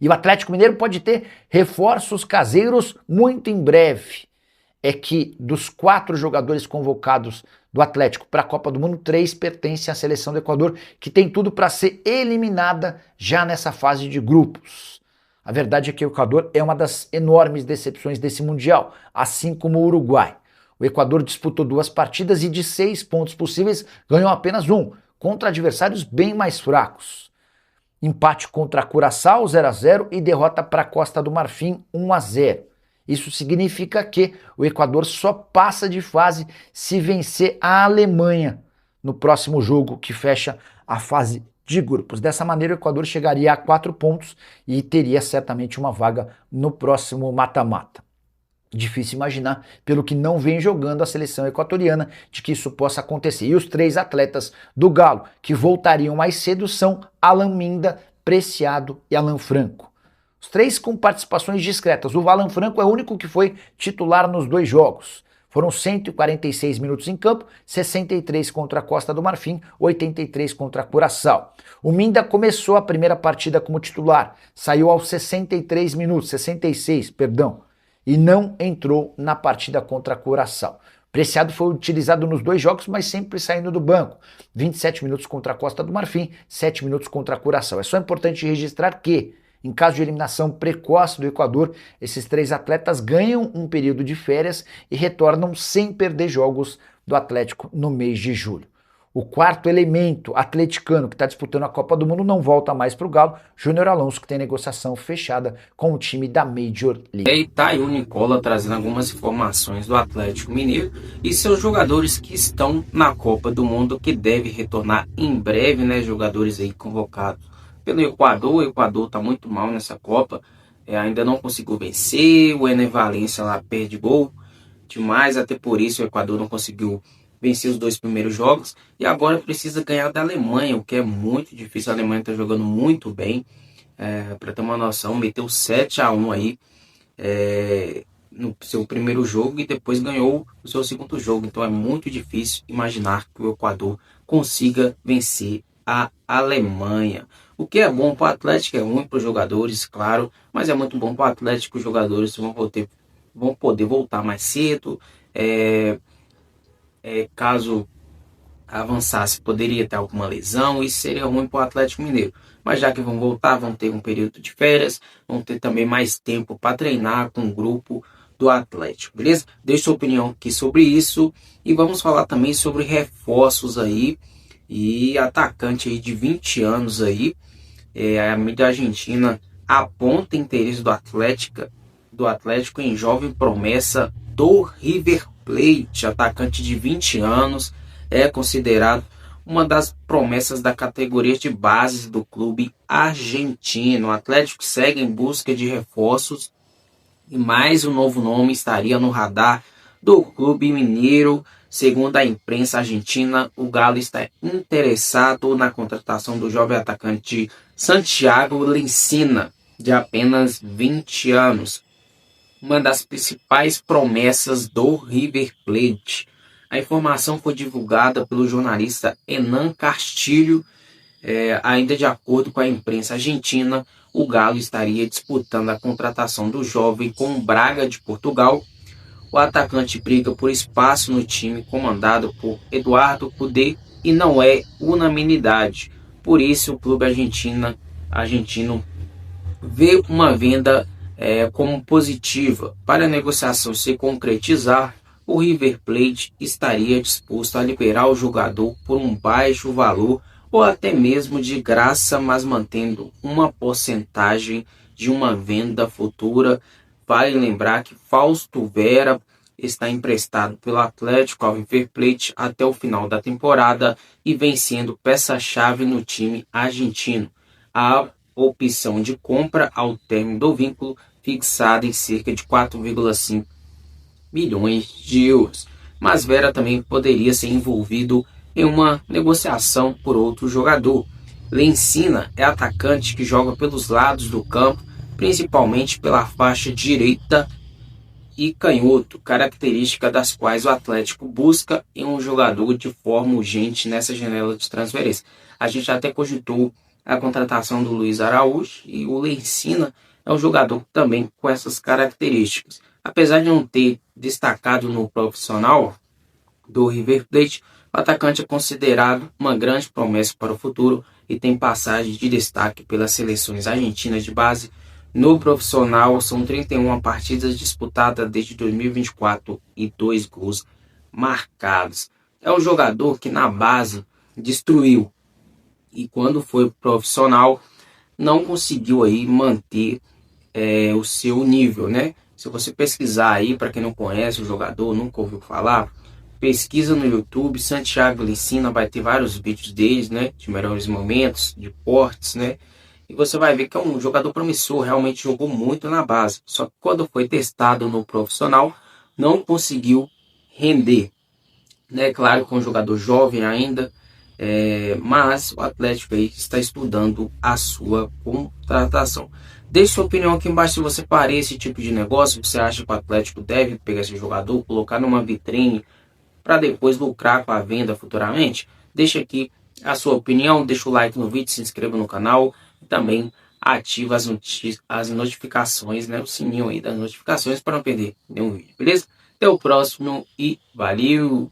E o Atlético Mineiro pode ter reforços caseiros muito em breve. É que dos 4 jogadores convocados do Atlético para a Copa do Mundo, 3 pertencem à seleção do Equador, que tem tudo para ser eliminada já nessa fase de grupos. A verdade é que o Equador é uma das enormes decepções desse Mundial, assim como o Uruguai. O Equador disputou 2 partidas e de 6 pontos possíveis ganhou apenas 1, contra adversários bem mais fracos. Empate contra a Curaçao 0-0 e derrota para a Costa do Marfim 1-0. Isso significa que o Equador só passa de fase se vencer a Alemanha no próximo jogo que fecha a fase de grupos. Dessa maneira o Equador chegaria a 4 pontos e teria certamente uma vaga no próximo mata-mata. Difícil imaginar, pelo que não vem jogando a seleção equatoriana, de que isso possa acontecer. E os 3 atletas do Galo que voltariam mais cedo são Alan Minda, Preciado e Alan Franco. Os 3 com participações discretas. O Alan Franco é o único que foi titular nos 2 jogos. Foram 146 minutos em campo, 63 contra a Costa do Marfim, 83 contra a Curaçao. O Minda começou a primeira partida como titular, saiu aos 66 minutos, e não entrou na partida contra a Curaçao. Preciado foi utilizado nos 2 jogos, mas sempre saindo do banco. 27 minutos contra a Costa do Marfim, 7 minutos contra a Curaçao. É só importante registrar que, em caso de eliminação precoce do Equador, esses 3 atletas ganham um período de férias e retornam sem perder jogos do Atlético no mês de julho. O 4º elemento atleticano que está disputando a Copa do Mundo não volta mais para o Galo, Júnior Alonso, que tem negociação fechada com o time da Major League. E tá aí o Nicola trazendo algumas informações do Atlético Mineiro e seus jogadores que estão na Copa do Mundo, que deve retornar em breve, né? Jogadores aí convocados pelo Equador. O Equador está muito mal nessa Copa, ainda não conseguiu vencer, o Ener Valencia lá perde gol demais, até por isso o Equador não conseguiu vencer os 2 primeiros jogos e agora precisa ganhar da Alemanha, o que é muito difícil. A Alemanha está jogando muito bem, para ter uma noção, meteu 7-1 aí no seu primeiro jogo e depois ganhou o seu segundo jogo, então é muito difícil imaginar que o Equador consiga vencer a Alemanha. O que é bom para o Atlético, é ruim para os jogadores, claro, mas é muito bom para o Atlético. Os jogadores vão poder voltar mais cedo. Caso avançasse, poderia ter alguma lesão, isso seria ruim para o Atlético Mineiro. Mas já que vão voltar, vão ter um período de férias, vão ter também mais tempo para treinar com o grupo do Atlético, beleza? Deixe sua opinião aqui sobre isso e vamos falar também sobre reforços aí e atacante aí de 20 anos aí. A mídia argentina aponta interesse do Atlético em jovem promessa do River Plate. Atacante de 20 anos, é considerado uma das promessas da categoria de base do clube argentino. O Atlético segue em busca de reforços e mais um novo nome estaria no radar do clube mineiro. Segundo a imprensa argentina, o Galo está interessado na contratação do jovem atacante Santiago Lencina, de apenas 20 anos, uma das principais promessas do River Plate. A informação foi divulgada pelo jornalista Hernán Castilho. Ainda de acordo com a imprensa argentina, o Galo estaria disputando a contratação do jovem com o Braga de Portugal. O atacante briga por espaço no time comandado por Eduardo Cudê e não é unanimidade. Por isso, o clube argentino vê uma venda como positiva. Para a negociação se concretizar, o River Plate estaria disposto a liberar o jogador por um baixo valor ou até mesmo de graça, mas mantendo uma porcentagem de uma venda futura. Vale lembrar que Fausto Vera está emprestado pelo Atlético ao River Plate até o final da temporada e vem sendo peça-chave no time argentino. A opção de compra ao término do vínculo fixada em cerca de 4,5 milhões de euros. Mas Vera também poderia ser envolvido em uma negociação por outro jogador. Lencina é atacante que joga pelos lados do campo, principalmente pela faixa direita e canhoto, característica das quais o Atlético busca em um jogador de forma urgente nessa janela de transferência. A gente até cogitou a contratação do Luiz Araújo, e o Leicina é um jogador também com essas características. Apesar de não ter destacado no profissional do River Plate, o atacante é considerado uma grande promessa para o futuro e tem passagem de destaque pelas seleções argentinas de base. No profissional, são 31 partidas disputadas desde 2024 e 2 gols marcados. É um jogador que na base destruiu, e quando foi profissional não conseguiu aí manter o seu nível, né? Se você pesquisar aí, para quem não conhece o jogador, nunca ouviu falar, pesquisa no YouTube, Santiago Leicina, vai ter vários vídeos deles, né? De melhores momentos, de cortes, né? E você vai ver que é um jogador promissor, realmente jogou muito na base. Só que quando foi testado no profissional, não conseguiu render, né? Claro que é um jogador jovem ainda, mas o Atlético aí está estudando a sua contratação. Deixe sua opinião aqui embaixo se você faria esse tipo de negócio. Você acha que o Atlético deve pegar esse jogador, colocar numa vitrine para depois lucrar com a venda futuramente? Deixa aqui a sua opinião, deixa o like no vídeo, se inscreva no canal e também ativa as notificações, né? O sininho aí das notificações para não perder nenhum vídeo, beleza? Até o próximo e valeu!